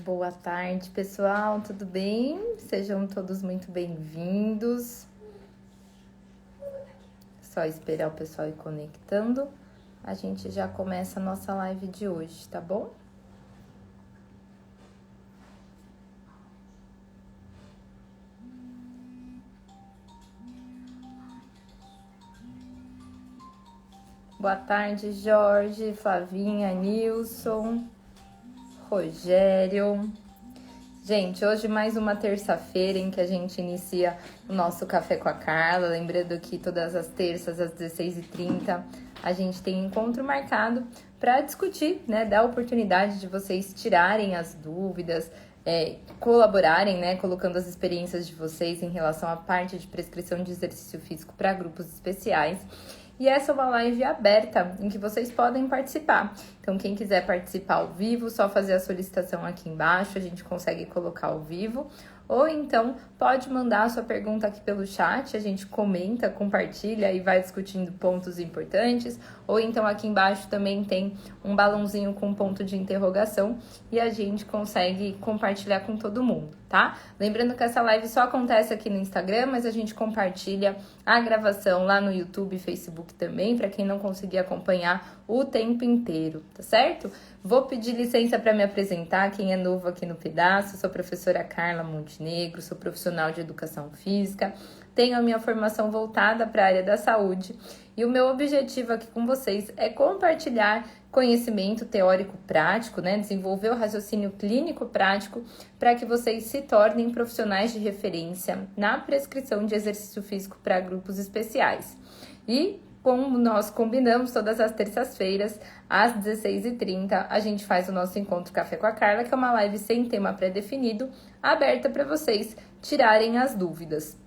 Boa tarde, pessoal, tudo bem? Sejam todos muito bem-vindos. Só esperar o pessoal ir conectando. A gente já começa a nossa live de hoje, tá bom? Boa tarde, Jorge, Flavinha, Nilson, Rogério. Gente, hoje mais uma terça-feira em que a gente inicia o nosso Café com a Carla. Lembrando que todas as terças, às 16h30, a gente tem encontro marcado para discutir, né? Dar a oportunidade de vocês tirarem as dúvidas, colaborarem, né? Colocando as experiências de vocês em relação à parte de prescrição de exercício físico para grupos especiais. E essa é uma live aberta em que vocês podem participar. Então, quem quiser participar ao vivo, só fazer a solicitação aqui embaixo, a gente consegue colocar ao vivo. Ou então, pode mandar a sua pergunta aqui pelo chat, a gente comenta, compartilha e vai discutindo pontos importantes. Ou então, aqui embaixo também tem um balãozinho com ponto de interrogação e a gente consegue compartilhar com todo mundo, tá? Lembrando que essa live só acontece aqui no Instagram, mas a gente compartilha a gravação lá no YouTube e Facebook também, para quem não conseguir acompanhar o tempo inteiro, tá certo? Vou pedir licença para me apresentar, quem é novo aqui no pedaço. Sou professora Carla Montenegro, sou profissional de educação física, tenho a minha formação voltada para a área da saúde e o meu objetivo aqui com vocês é compartilhar conhecimento teórico prático, né? Desenvolver o raciocínio clínico prático para que vocês se tornem profissionais de referência na prescrição de exercício físico para grupos especiais. E como nós combinamos, todas as terças-feiras, às 16h30, a gente faz o nosso encontro Café com a Carla, que é uma live sem tema pré-definido, aberta para vocês tirarem as dúvidas.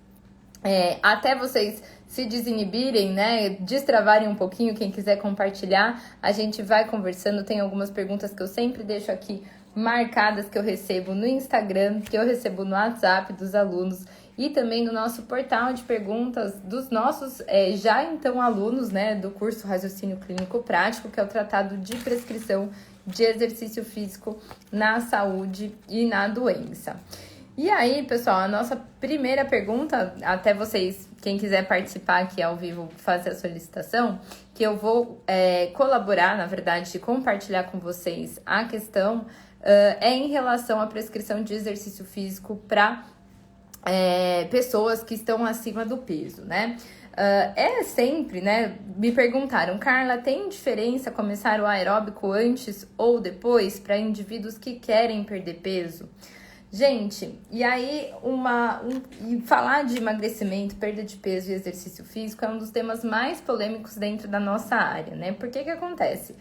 Até vocês se desinibirem, né, destravarem um pouquinho, quem quiser compartilhar, a gente vai conversando. Tem algumas perguntas que eu sempre deixo aqui marcadas, que eu recebo no Instagram, que eu recebo no WhatsApp dos alunos e também no nosso portal de perguntas dos nossos já então alunos, né, do curso Raciocínio Clínico Prático, que é o Tratado de Prescrição de Exercício Físico na Saúde e na Doença. E aí, pessoal, a nossa primeira pergunta, até vocês, quem quiser participar aqui ao vivo, fazer a solicitação, que eu vou colaborar, na verdade, compartilhar com vocês a questão, é em relação à prescrição de exercício físico para pessoas que estão acima do peso, né? Sempre, né? Me perguntaram, Carla, tem diferença começar o aeróbico antes ou depois para indivíduos que querem perder peso? Gente, e aí falar de emagrecimento, perda de peso e exercício físico é um dos temas mais polêmicos dentro da nossa área, né? Por que acontece?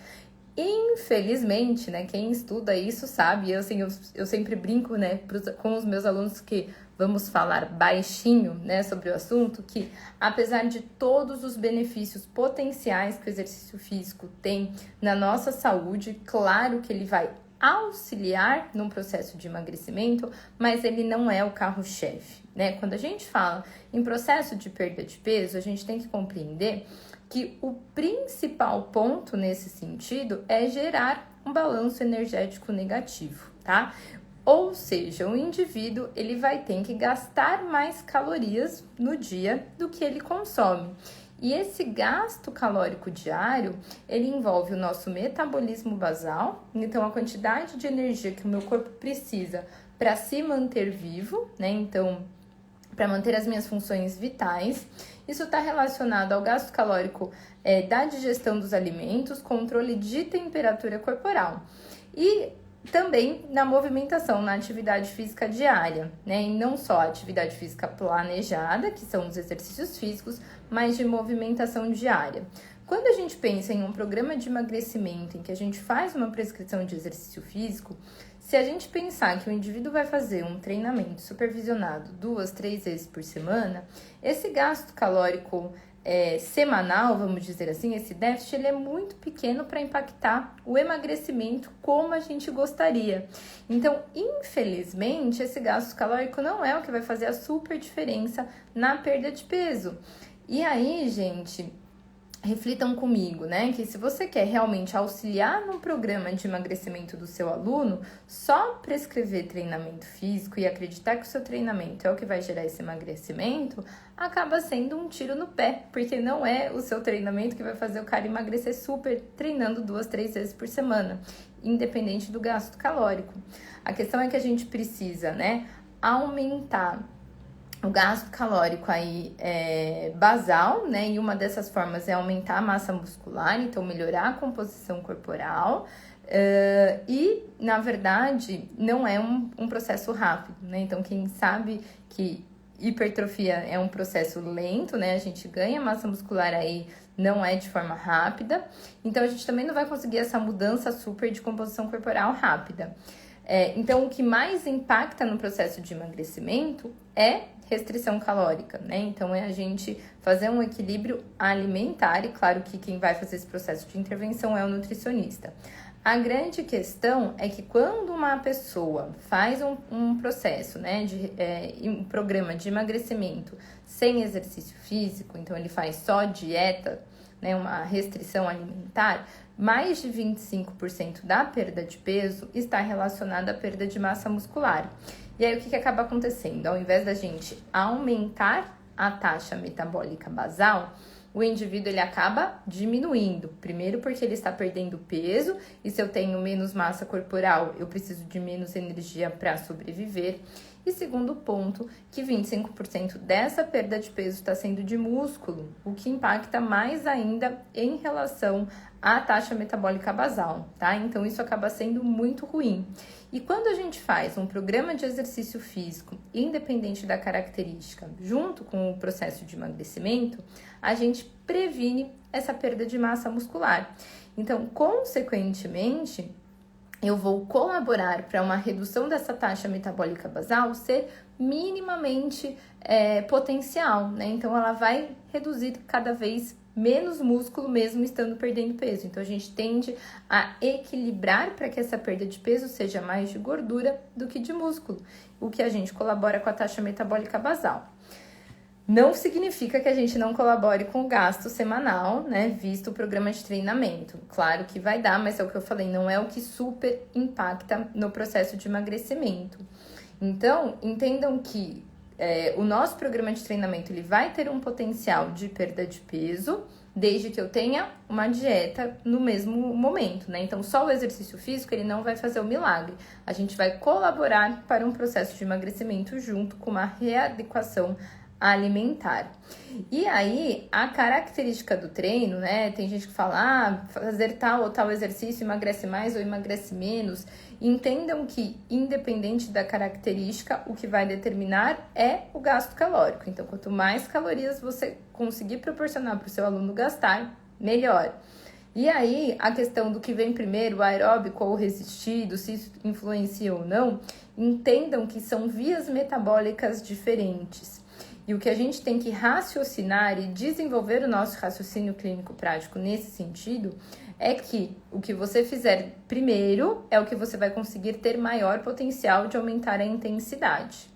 Infelizmente, né, quem estuda isso sabe, eu sempre brinco, né, com os meus alunos que vamos falar baixinho, né, sobre o assunto, que apesar de todos os benefícios potenciais que o exercício físico tem na nossa saúde, claro que ele vai auxiliar num processo de emagrecimento, mas ele não é o carro-chefe, né? Quando a gente fala em processo de perda de peso, a gente tem que compreender que o principal ponto nesse sentido é gerar um balanço energético negativo, tá? Ou seja, o indivíduo ele vai ter que gastar mais calorias no dia do que ele consome. E esse gasto calórico diário, ele envolve o nosso metabolismo basal, então a quantidade de energia que o meu corpo precisa para se manter vivo, né? Então, para manter as minhas funções vitais. Isso está relacionado ao gasto calórico da digestão dos alimentos, controle de temperatura corporal. E também na movimentação, na atividade física diária, né? E não só a atividade física planejada, que são os exercícios físicos, mas de movimentação diária. Quando a gente pensa em um programa de emagrecimento em que a gente faz uma prescrição de exercício físico, se a gente pensar que o indivíduo vai fazer um treinamento supervisionado 2, 3 vezes por semana, esse gasto calórico semanal, vamos dizer assim, esse déficit, ele é muito pequeno para impactar o emagrecimento como a gente gostaria. Então, infelizmente, esse gasto calórico não é o que vai fazer a super diferença na perda de peso. E aí, gente, reflitam comigo, né? Que se você quer realmente auxiliar no programa de emagrecimento do seu aluno, só prescrever treinamento físico e acreditar que o seu treinamento é o que vai gerar esse emagrecimento, acaba sendo um tiro no pé, porque não é o seu treinamento que vai fazer o cara emagrecer super treinando 2, 3 vezes por semana, independente do gasto calórico. A questão é que a gente precisa, né, aumentar o gasto calórico aí basal, né? E uma dessas formas é aumentar a massa muscular, então melhorar a composição corporal. E, na verdade, não é um processo rápido, né? Então, quem sabe que hipertrofia é um processo lento, né? A gente ganha massa muscular aí, não é de forma rápida. Então, a gente também não vai conseguir essa mudança super de composição corporal rápida. Então, o que mais impacta no processo de emagrecimento é restrição calórica, né? Então, é a gente fazer um equilíbrio alimentar, e claro que quem vai fazer esse processo de intervenção é o nutricionista. A grande questão é que quando uma pessoa faz um processo, né, um programa de emagrecimento sem exercício físico, então ele faz só dieta, né, uma restrição alimentar, mais de 25% da perda de peso está relacionada à perda de massa muscular. E aí, o que acaba acontecendo? Ao invés da gente aumentar a taxa metabólica basal, o indivíduo ele acaba diminuindo. Primeiro porque ele está perdendo peso, e se eu tenho menos massa corporal, eu preciso de menos energia para sobreviver. E segundo ponto, que 25% dessa perda de peso está sendo de músculo, o que impacta mais ainda em relação à taxa metabólica basal, tá? Então, isso acaba sendo muito ruim. E quando a gente faz um programa de exercício físico, independente da característica, junto com o processo de emagrecimento, a gente previne essa perda de massa muscular. Então, consequentemente, eu vou colaborar para uma redução dessa taxa metabólica basal ser minimamente potencial, né? Então, ela vai reduzir cada vez menos músculo mesmo estando perdendo peso. Então, a gente tende a equilibrar para que essa perda de peso seja mais de gordura do que de músculo, o que a gente colabora com a taxa metabólica basal. Não significa que a gente não colabore com o gasto semanal, né, visto o programa de treinamento. Claro que vai dar, mas é o que eu falei, não é o que super impacta no processo de emagrecimento. Então, entendam que o nosso programa de treinamento ele vai ter um potencial de perda de peso, desde que eu tenha uma dieta no mesmo momento, né? Então, só o exercício físico ele não vai fazer o milagre. A gente vai colaborar para um processo de emagrecimento junto com uma readequação alimentar. E aí, a característica do treino, né? Tem gente que fala, fazer tal ou tal exercício emagrece mais ou emagrece menos. Entendam que, independente da característica, o que vai determinar é o gasto calórico. Então, quanto mais calorias você conseguir proporcionar para o seu aluno gastar, melhor. E aí, a questão do que vem primeiro, o aeróbico ou o resistido, se isso influencia ou não, entendam que são vias metabólicas diferentes. E o que a gente tem que raciocinar e desenvolver o nosso raciocínio clínico prático nesse sentido é que o que você fizer primeiro é o que você vai conseguir ter maior potencial de aumentar a intensidade.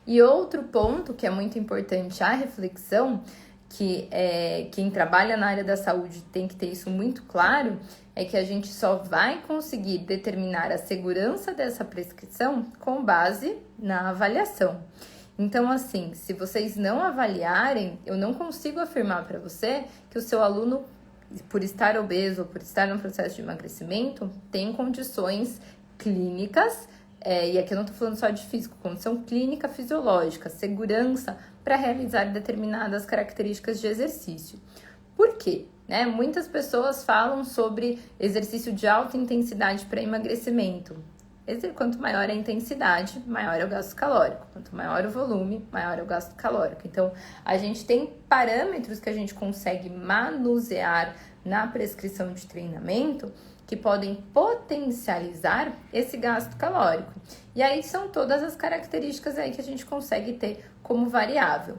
E outro ponto que é muito importante, a reflexão, que quem trabalha na área da saúde tem que ter isso muito claro, é que a gente só vai conseguir determinar a segurança dessa prescrição com base na avaliação. Então, assim, se vocês não avaliarem, eu não consigo afirmar para você que o seu aluno, por estar obeso ou por estar no processo de emagrecimento, tem condições clínicas, e aqui eu não estou falando só de físico, condição clínica fisiológica, segurança para realizar determinadas características de exercício. Por quê? Muitas pessoas falam sobre exercício de alta intensidade para emagrecimento. Quanto maior a intensidade, maior é o gasto calórico. Quanto maior o volume, maior é o gasto calórico. Então, a gente tem parâmetros que a gente consegue manusear na prescrição de treinamento que podem potencializar esse gasto calórico. E aí são todas as características aí que a gente consegue ter como variável.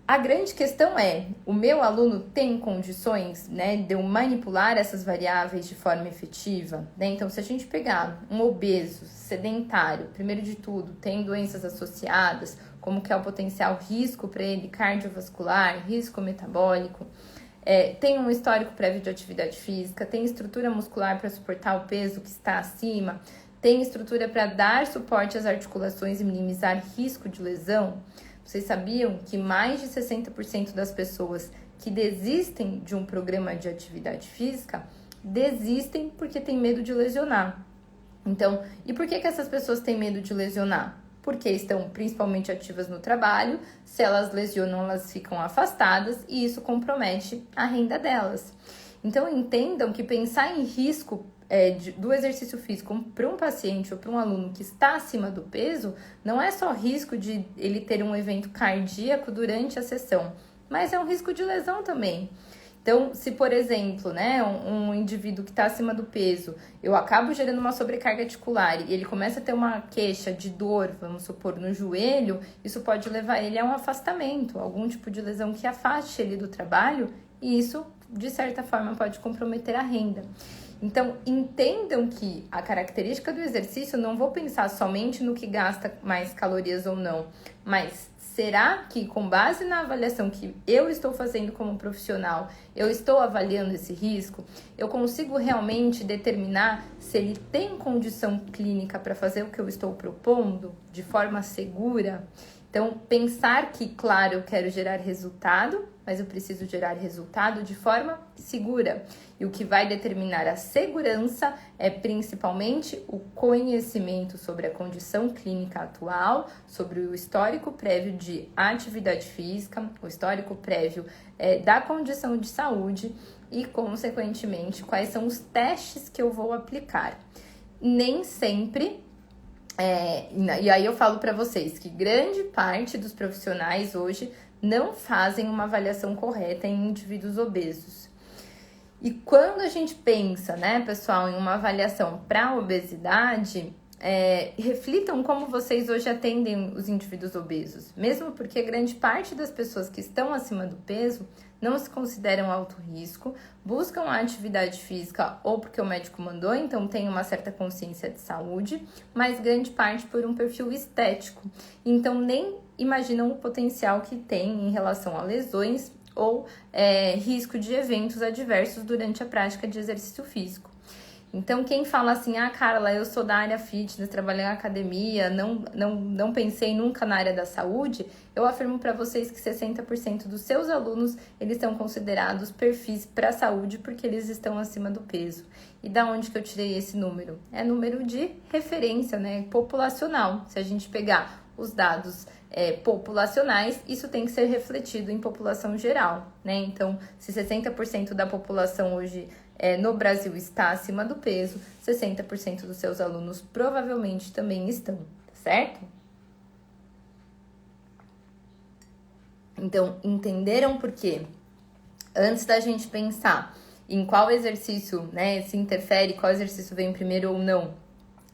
A grande questão é, o meu aluno tem condições, né, de eu manipular essas variáveis de forma efetiva? Né? Então, se a gente pegar um obeso, sedentário, primeiro de tudo, tem doenças associadas, como que é o potencial risco para ele cardiovascular, risco metabólico, tem um histórico prévio de atividade física, tem estrutura muscular para suportar o peso que está acima, tem estrutura para dar suporte às articulações e minimizar risco de lesão. Vocês sabiam que mais de 60% das pessoas que desistem de um programa de atividade física desistem porque tem medo de lesionar? Então, e por que essas pessoas têm medo de lesionar? Porque estão principalmente ativas no trabalho, se elas lesionam, elas ficam afastadas e isso compromete a renda delas. Então, entendam que pensar em risco do exercício físico para um paciente ou para um aluno que está acima do peso, não é só risco de ele ter um evento cardíaco durante a sessão, mas é um risco de lesão também. Então, se, por exemplo, né, um indivíduo que está acima do peso, eu acabo gerando uma sobrecarga articular e ele começa a ter uma queixa de dor, vamos supor, no joelho, isso pode levar ele a um afastamento, algum tipo de lesão que afaste ele do trabalho, e isso, de certa forma, pode comprometer a renda. Então, entendam que a característica do exercício, não vou pensar somente no que gasta mais calorias ou não, mas será que, com base na avaliação que eu estou fazendo como profissional, eu estou avaliando esse risco? Eu consigo realmente determinar se ele tem condição clínica para fazer o que eu estou propondo de forma segura? Então, pensar que, claro, eu quero gerar resultado, mas eu preciso gerar resultado de forma segura. E o que vai determinar a segurança é principalmente o conhecimento sobre a condição clínica atual, sobre o histórico prévio de atividade física, o histórico prévio da condição de saúde e, consequentemente, quais são os testes que eu vou aplicar. Nem sempre... e aí eu falo para vocês que grande parte dos profissionais hoje não fazem uma avaliação correta em indivíduos obesos. E quando a gente pensa, né, pessoal, em uma avaliação para obesidade, reflitam como vocês hoje atendem os indivíduos obesos. Mesmo porque grande parte das pessoas que estão acima do peso não se consideram alto risco, buscam a atividade física ou porque o médico mandou, então tem uma certa consciência de saúde, mas grande parte por um perfil estético. Então nem imaginam o potencial que tem em relação a lesões ou risco de eventos adversos durante a prática de exercício físico. Então, quem fala assim, Carla, eu sou da área fitness, trabalhei em academia, não pensei nunca na área da saúde, eu afirmo para vocês que 60% dos seus alunos, eles são considerados perfis para a saúde porque eles estão acima do peso. E da onde que eu tirei esse número? É número de referência, né, populacional. Se a gente pegar os dados populacionais, isso tem que ser refletido em população geral, né? Então, se 60% da população hoje no Brasil está acima do peso, 60% dos seus alunos provavelmente também estão, certo? Então, entenderam por quê? Antes da gente pensar em qual exercício, né, se interfere, qual exercício vem primeiro ou não,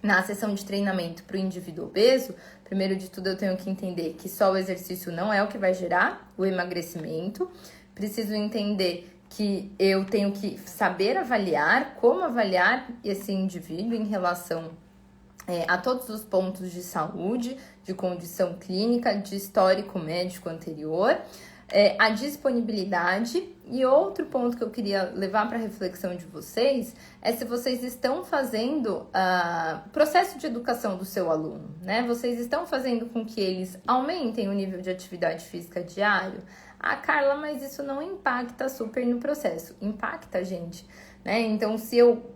na sessão de treinamento para o indivíduo obeso, primeiro de tudo eu tenho que entender que só o exercício não é o que vai gerar o emagrecimento. Preciso entender que eu tenho que saber avaliar, como avaliar esse indivíduo em relação a todos os pontos de saúde, de condição clínica, de histórico médico anterior, a disponibilidade. E outro ponto que eu queria levar para a reflexão de vocês é se vocês estão fazendo processo de educação do seu aluno, né? Vocês estão fazendo com que eles aumentem o nível de atividade física diário? Carla, mas isso não impacta super no processo. Impacta, gente, né? Então, se eu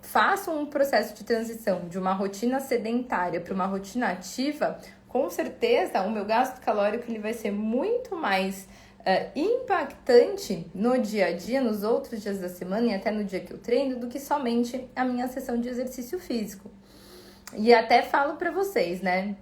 faço um processo de transição de uma rotina sedentária para uma rotina ativa, com certeza o meu gasto calórico ele vai ser muito mais impactante no dia a dia, nos outros dias da semana e até no dia que eu treino, do que somente a minha sessão de exercício físico. E até falo para vocês, né?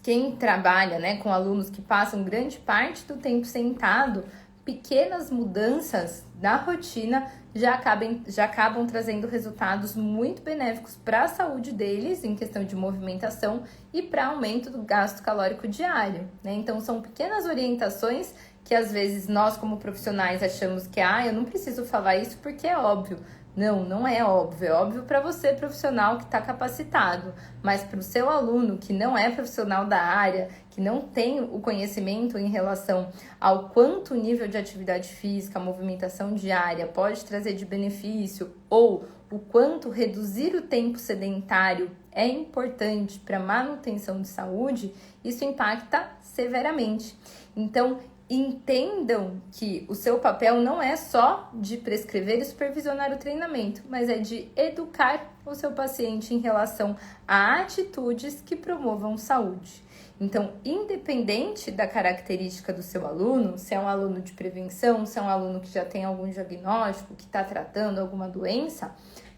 Quem trabalha, né, com alunos que passam grande parte do tempo sentado, pequenas mudanças na rotina já acabam trazendo resultados muito benéficos para a saúde deles, em questão de movimentação e para aumento do gasto calórico diário, né? Então, são pequenas orientações que às vezes nós como profissionais achamos que eu não preciso falar isso porque é óbvio, Não, não é óbvio. É óbvio para você, profissional que está capacitado, mas para o seu aluno que não é profissional da área, que não tem o conhecimento em relação ao quanto o nível de atividade física, a movimentação diária pode trazer de benefício, ou o quanto reduzir o tempo sedentário é importante para a manutenção de saúde, isso impacta severamente. Então, entendam que o seu papel não é só de prescrever e supervisionar o treinamento, mas é de educar o seu paciente em relação a atitudes que promovam saúde. Então, independente da característica do seu aluno, se é um aluno de prevenção, se é um aluno que já tem algum diagnóstico, que está tratando alguma doença,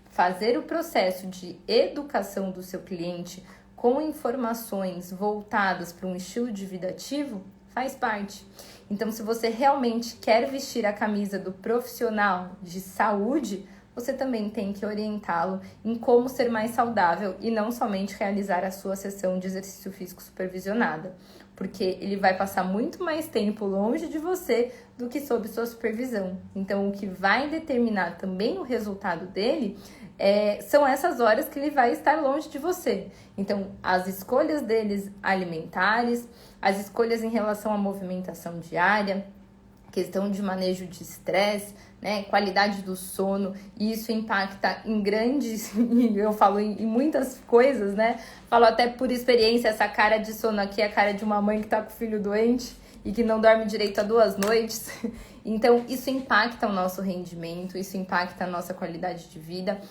fazer o processo de educação do seu cliente com informações voltadas para um estilo de vida ativo faz parte. Então, se você realmente quer vestir a camisa do profissional de saúde, você também tem que orientá-lo em como ser mais saudável e não somente realizar a sua sessão de exercício físico supervisionada, porque ele vai passar muito mais tempo longe de você do que sob sua supervisão. Então, o que vai determinar também o resultado dele são essas horas que ele vai estar longe de você. Então, as escolhas deles alimentares, as escolhas em relação à movimentação diária, questão de manejo de estresse, né, qualidade do sono, e isso impacta em grandes, eu falo em muitas coisas, né, falo até por experiência, essa cara de sono aqui é a cara de uma mãe que tá com o filho doente e que não dorme direito há 2 noites, então isso impacta o nosso rendimento, isso impacta a nossa qualidade de vida,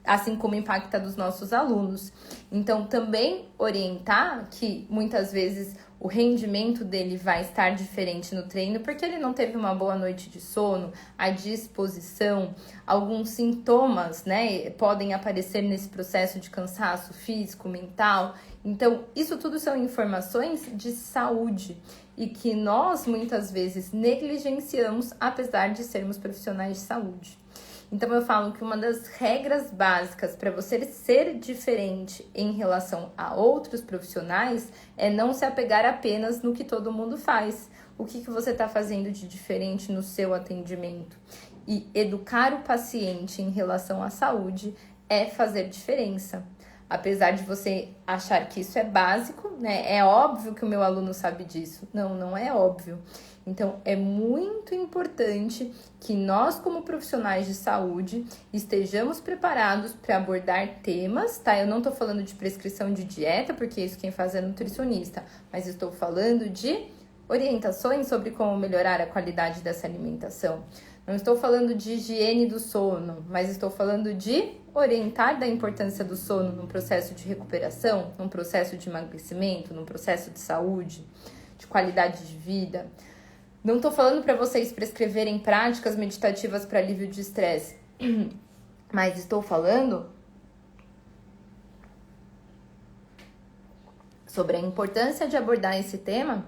assim como impacta dos nossos alunos. Então, também orientar que muitas vezes o rendimento dele vai estar diferente no treino porque ele não teve uma boa noite de sono, a disposição, alguns sintomas, né, podem aparecer nesse processo de cansaço físico, mental. Então, isso tudo são informações de saúde e que nós muitas vezes negligenciamos, apesar de sermos profissionais de saúde. Então, eu falo que uma das regras básicas para você ser diferente em relação a outros profissionais é não se apegar apenas no que todo mundo faz. O que você está fazendo de diferente no seu atendimento? E educar o paciente em relação à saúde é fazer diferença. Apesar de você achar que isso é básico, né? É óbvio que o meu aluno sabe disso. Não, não é óbvio. Então, é muito importante que nós, como profissionais de saúde, estejamos preparados para abordar temas, tá? Eu não estou falando de prescrição de dieta, porque isso quem faz é nutricionista, mas estou falando de orientações sobre como melhorar a qualidade dessa alimentação. Não estou falando de higiene do sono, mas estou falando de orientar da importância do sono num processo de recuperação, num processo de emagrecimento, num processo de saúde, de qualidade de vida. Não estou falando para vocês prescreverem práticas meditativas para alívio de estresse, mas estou falando sobre a importância de abordar esse tema,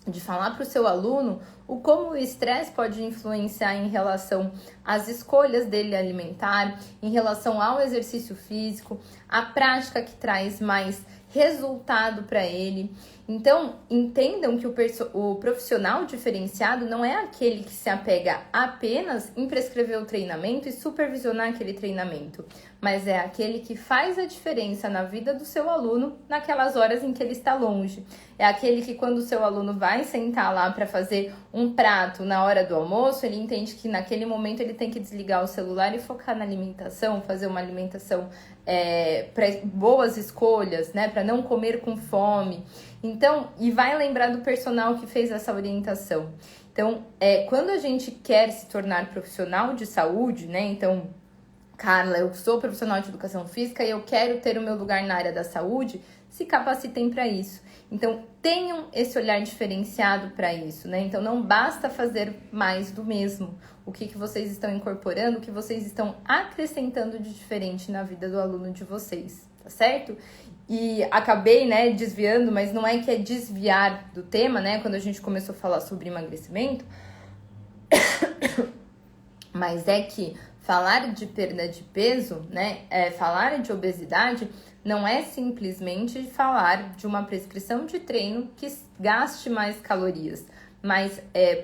de falar para o seu aluno o como o estresse pode influenciar em relação às escolhas dele alimentar, em relação ao exercício físico, a prática que traz mais resultado para ele. Então, entendam que o profissional diferenciado não é aquele que se apega apenas em prescrever o treinamento e supervisionar aquele treinamento, mas é aquele que faz a diferença na vida do seu aluno naquelas horas em que ele está longe. É aquele que, quando o seu aluno vai sentar lá para fazer um prato na hora do almoço, ele entende que naquele momento ele tem que desligar o celular e focar na alimentação, fazer uma alimentação para boas escolhas, né, para não comer com fome. Então, e vai lembrar do personal que fez essa orientação. Então, quando a gente quer se tornar profissional de saúde, né, então, Carla, eu sou profissional de educação física e eu quero ter o meu lugar na área da saúde, se capacitem para isso. Então, tenham esse olhar diferenciado para isso, né? Então, não basta fazer mais do mesmo. O que vocês estão incorporando, o que vocês estão acrescentando de diferente na vida do aluno de vocês, tá certo? E acabei, né, desviando, mas não é que é desviar do tema, né? Quando a gente começou a falar sobre emagrecimento, mas é que falar de perda de peso, né, falar de obesidade, não é simplesmente falar de uma prescrição de treino que gaste mais calorias, mas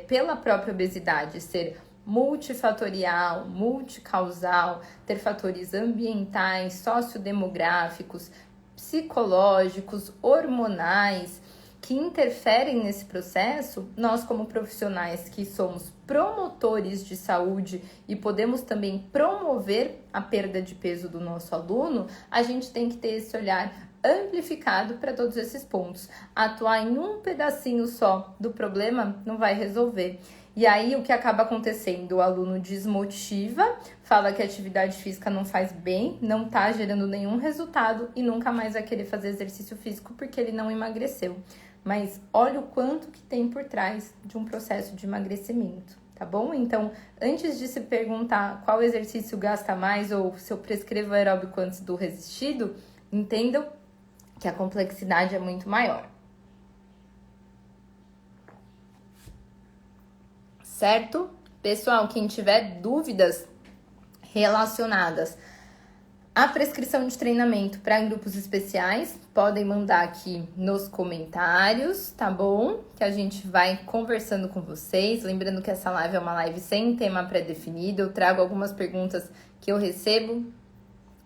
pela própria obesidade ser multifatorial, multicausal, ter fatores ambientais, sociodemográficos, psicológicos, hormonais, que interferem nesse processo, nós como profissionais que somos promotores de saúde e podemos também promover a perda de peso do nosso aluno, a gente tem que ter esse olhar amplificado para todos esses pontos. Atuar em um pedacinho só do problema não vai resolver. E aí, o que acaba acontecendo? O aluno desmotiva, fala que a atividade física não faz bem, não tá gerando nenhum resultado e nunca mais vai querer fazer exercício físico porque ele não emagreceu. Mas olha o quanto que tem por trás de um processo de emagrecimento, tá bom? Então, antes de se perguntar qual exercício gasta mais ou se eu prescrevo aeróbico antes do resistido, entendam que a complexidade é muito maior. Certo? Pessoal, quem tiver dúvidas relacionadas à prescrição de treinamento para grupos especiais, podem mandar aqui nos comentários, tá bom? Que a gente vai conversando com vocês. Lembrando que essa live é uma live sem tema pré-definido. Eu trago algumas perguntas que eu recebo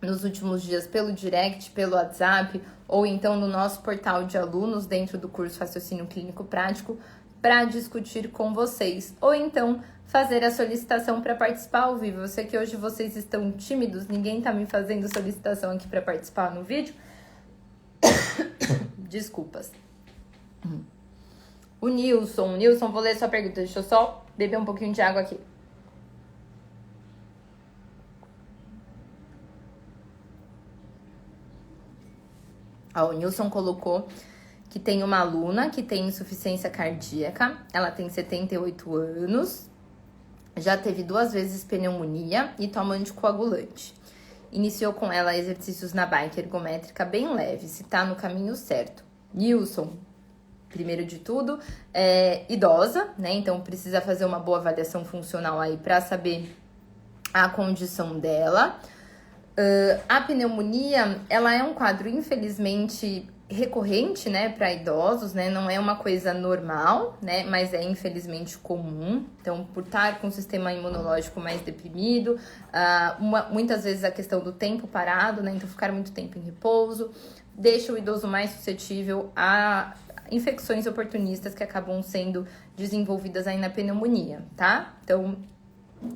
nos últimos dias pelo direct, pelo WhatsApp, ou então no nosso portal de alunos dentro do curso Raciocínio Clínico Prático, para discutir com vocês, ou então fazer a solicitação para participar ao vivo. Eu sei que hoje vocês estão tímidos, ninguém tá me fazendo solicitação aqui para participar no vídeo. Desculpas. O Nilson, vou ler sua pergunta, deixa eu só beber um pouquinho de água aqui. Ó, o Nilson colocou que tem uma aluna que tem insuficiência cardíaca, ela tem 78 anos, já teve 2 vezes pneumonia e toma anticoagulante. Iniciou com ela exercícios na bike ergométrica bem leve, se tá no caminho certo. Nilson, primeiro de tudo, é idosa, né? Então precisa fazer uma boa avaliação funcional aí para saber a condição dela. A pneumonia, ela é um quadro, infelizmente, recorrente, né, para idosos, né, não é uma coisa normal, né, mas é infelizmente comum. Então, por estar com o sistema imunológico mais deprimido, muitas vezes a questão do tempo parado, né, então ficar muito tempo em repouso, deixa o idoso mais suscetível a infecções oportunistas que acabam sendo desenvolvidas aí na pneumonia, tá? Então,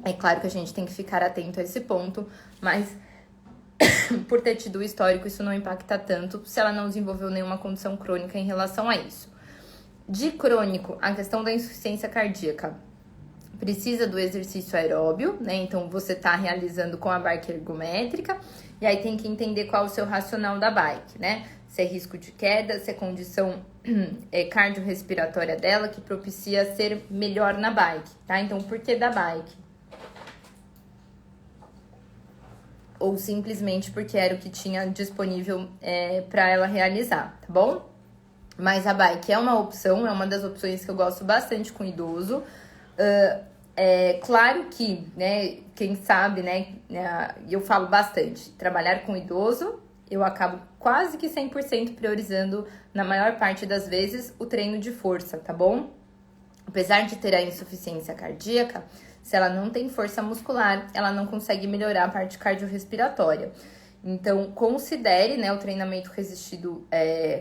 é claro que a gente tem que ficar atento a esse ponto, mas por ter tido o histórico, isso não impacta tanto se ela não desenvolveu nenhuma condição crônica em relação a isso. De crônico, a questão da insuficiência cardíaca precisa do exercício aeróbio, né? Então, você tá realizando com a bike ergométrica, e aí tem que entender qual é o seu racional da bike, né? Se é risco de queda, se é condição cardiorrespiratória dela que propicia ser melhor na bike, tá? Então, por que da bike? Ou simplesmente porque era o que tinha disponível para ela realizar, tá bom? Mas a bike é uma opção, é uma das opções que eu gosto bastante com idoso. É claro que, né, quem sabe, né, eu falo bastante, trabalhar com idoso, eu acabo quase que 100% priorizando, na maior parte das vezes, o treino de força, tá bom? Apesar de ter a insuficiência cardíaca, se ela não tem força muscular, ela não consegue melhorar a parte cardiorrespiratória. Então, considere, né, o treinamento resistido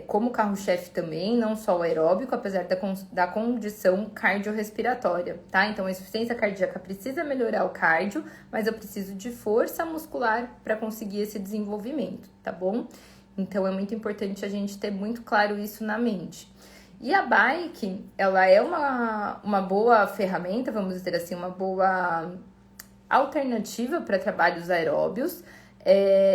como carro-chefe também, não só o aeróbico, apesar da condição cardiorrespiratória, tá? Então, a insuficiência cardíaca precisa melhorar o cardio, mas eu preciso de força muscular para conseguir esse desenvolvimento, tá bom? Então, é muito importante a gente ter muito claro isso na mente. E a bike, ela é uma boa ferramenta, vamos dizer assim, uma boa alternativa para trabalhos aeróbios.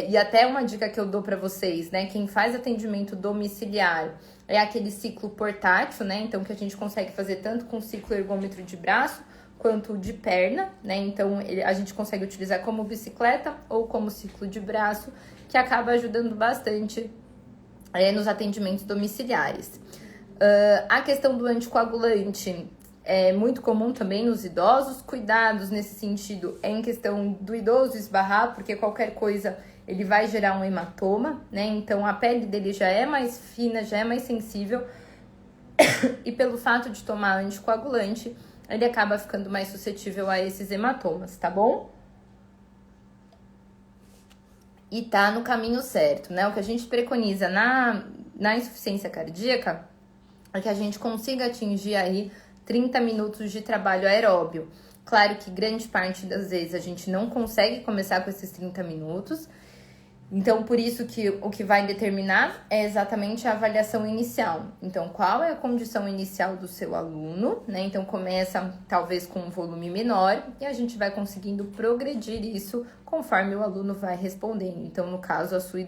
E até uma dica que eu dou para vocês, né? Quem faz atendimento domiciliar é aquele ciclo portátil, né? Então, que a gente consegue fazer tanto com ciclo ergômetro de braço quanto de perna, né? Então, a gente consegue utilizar como bicicleta ou como ciclo de braço, que acaba ajudando bastante nos atendimentos domiciliares. A questão do anticoagulante é muito comum também nos idosos. Cuidados nesse sentido em questão do idoso esbarrar, porque qualquer coisa ele vai gerar um hematoma, né? Então a pele dele já é mais fina, já é mais sensível, e pelo fato de tomar anticoagulante, ele acaba ficando mais suscetível a esses hematomas, tá bom? E tá no caminho certo, né? O que a gente preconiza na insuficiência cardíaca é que a gente consiga atingir aí 30 minutos de trabalho aeróbio. Claro que grande parte das vezes a gente não consegue começar com esses 30 minutos. Então, por isso que o que vai determinar é exatamente a avaliação inicial. Então, qual é a condição inicial do seu aluno, né? Então, começa talvez com um volume menor e a gente vai conseguindo progredir isso conforme o aluno vai respondendo. Então, no caso, a sua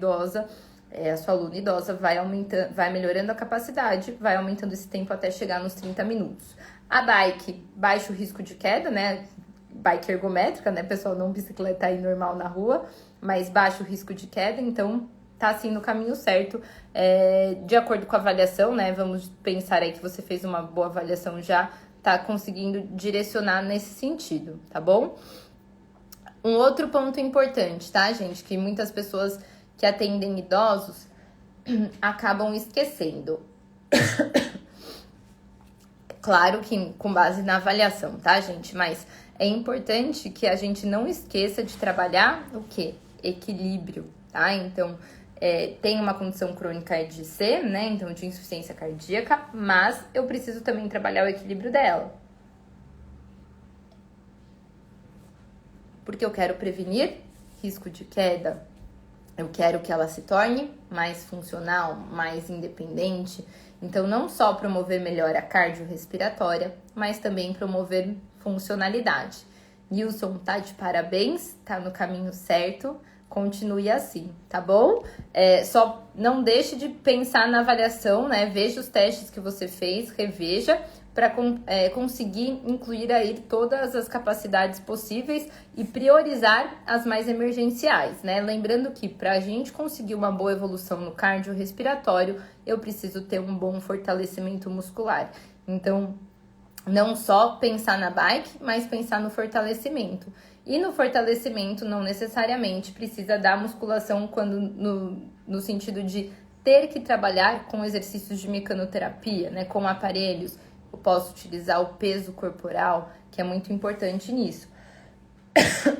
aluna idosa vai aumentando, vai melhorando a capacidade, vai aumentando esse tempo até chegar nos 30 minutos. A bike, baixo risco de queda, né? Bike ergométrica, né, pessoal? Não bicicleta aí normal na rua, mas baixo risco de queda, então tá assim no caminho certo. De acordo com a avaliação, né? Vamos pensar aí que você fez uma boa avaliação já, tá conseguindo direcionar nesse sentido, tá bom? Um outro ponto importante, tá, gente? Que muitas pessoas que atendem idosos acabam esquecendo. Claro que com base na avaliação, tá, gente? Mas é importante que a gente não esqueça de trabalhar o quê? Equilíbrio, tá? Então, tem uma condição crônica de C, né? Então, de insuficiência cardíaca, mas eu preciso também trabalhar o equilíbrio dela. Porque eu quero prevenir risco de queda, eu quero que ela se torne mais funcional, mais independente. Então, não só promover melhora cardiorrespiratória, mas também promover funcionalidade. Nilson, tá de parabéns, tá no caminho certo. Continue assim, tá bom? Só não deixe de pensar na avaliação, né? Veja os testes que você fez, reveja, para conseguir incluir aí todas as capacidades possíveis e priorizar as mais emergenciais, né? Lembrando que para a gente conseguir uma boa evolução no cardiorrespiratório, eu preciso ter um bom fortalecimento muscular. Então, não só pensar na bike, mas pensar no fortalecimento. E no fortalecimento não necessariamente precisa da musculação quando no sentido de ter que trabalhar com exercícios de mecanoterapia, né? Com aparelhos. Eu posso utilizar o peso corporal, que é muito importante nisso.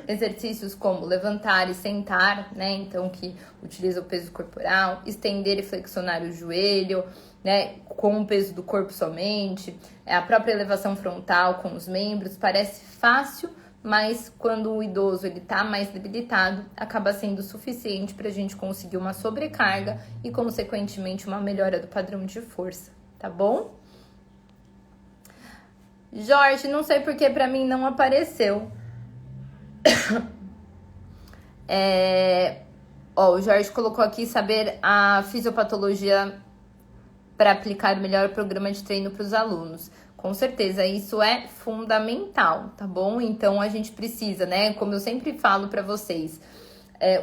Exercícios como levantar e sentar, né? Então, que utiliza o peso corporal, estender e flexionar o joelho, né? Com o peso do corpo somente, a própria elevação frontal com os membros. Parece fácil, mas quando o idoso ele tá mais debilitado, acaba sendo suficiente para a gente conseguir uma sobrecarga e, consequentemente, uma melhora do padrão de força, tá bom? Jorge, não sei porque para mim não apareceu. O Jorge colocou aqui saber a fisiopatologia para aplicar melhor o programa de treino para os alunos. Com certeza, isso é fundamental, tá bom? Então, a gente precisa, né? Como eu sempre falo para vocês,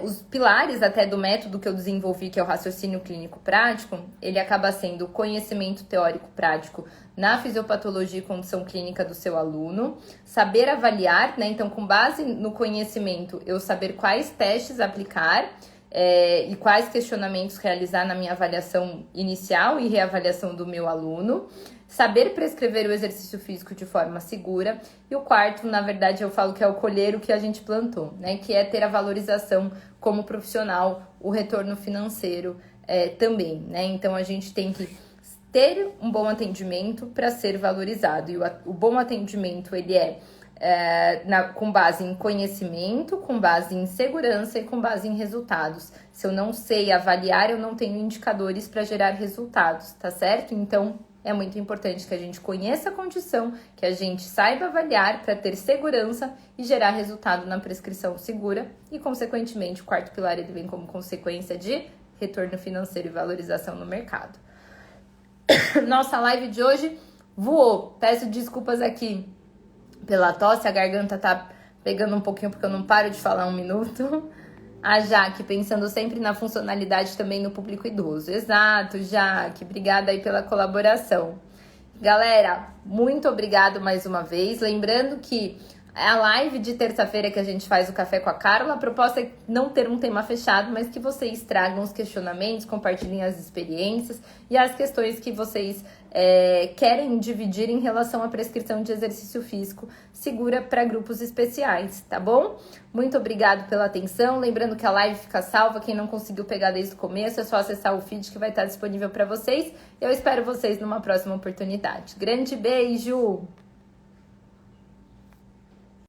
os pilares até do método que eu desenvolvi, que é o raciocínio clínico prático, ele acaba sendo o conhecimento teórico prático na fisiopatologia e condição clínica do seu aluno, saber avaliar, né? Então, com base no conhecimento, eu saber quais testes aplicar e quais questionamentos realizar na minha avaliação inicial e reavaliação do meu aluno, saber prescrever o exercício físico de forma segura, e o quarto, na verdade, eu falo que é o colher o que a gente plantou, né? Que é ter a valorização como profissional, o retorno financeiro também, né? Então, a gente tem que ter um bom atendimento para ser valorizado, e o bom atendimento, ele com base em conhecimento, com base em segurança e com base em resultados. Se eu não sei avaliar, eu não tenho indicadores para gerar resultados, tá certo? Então, é muito importante que a gente conheça a condição, que a gente saiba avaliar para ter segurança e gerar resultado na prescrição segura. E, consequentemente, o quarto pilar ele vem como consequência de retorno financeiro e valorização no mercado. Nossa live de hoje voou. Peço desculpas aqui pela tosse, a garganta tá pegando um pouquinho porque eu não paro de falar um minuto. A Jaque, pensando sempre na funcionalidade também no público idoso. Exato, Jaque. Obrigada aí pela colaboração. Galera, muito obrigado mais uma vez. Lembrando que A live de terça-feira que a gente faz o Café com a Carla, a proposta é não ter um tema fechado, mas que vocês tragam os questionamentos, compartilhem as experiências e as questões que vocês querem dividir em relação à prescrição de exercício físico segura para grupos especiais, tá bom? Muito obrigado pela atenção. Lembrando que a live fica salva, quem não conseguiu pegar desde o começo, é só acessar o feed que vai estar disponível para vocês. Eu espero vocês numa próxima oportunidade. Grande beijo!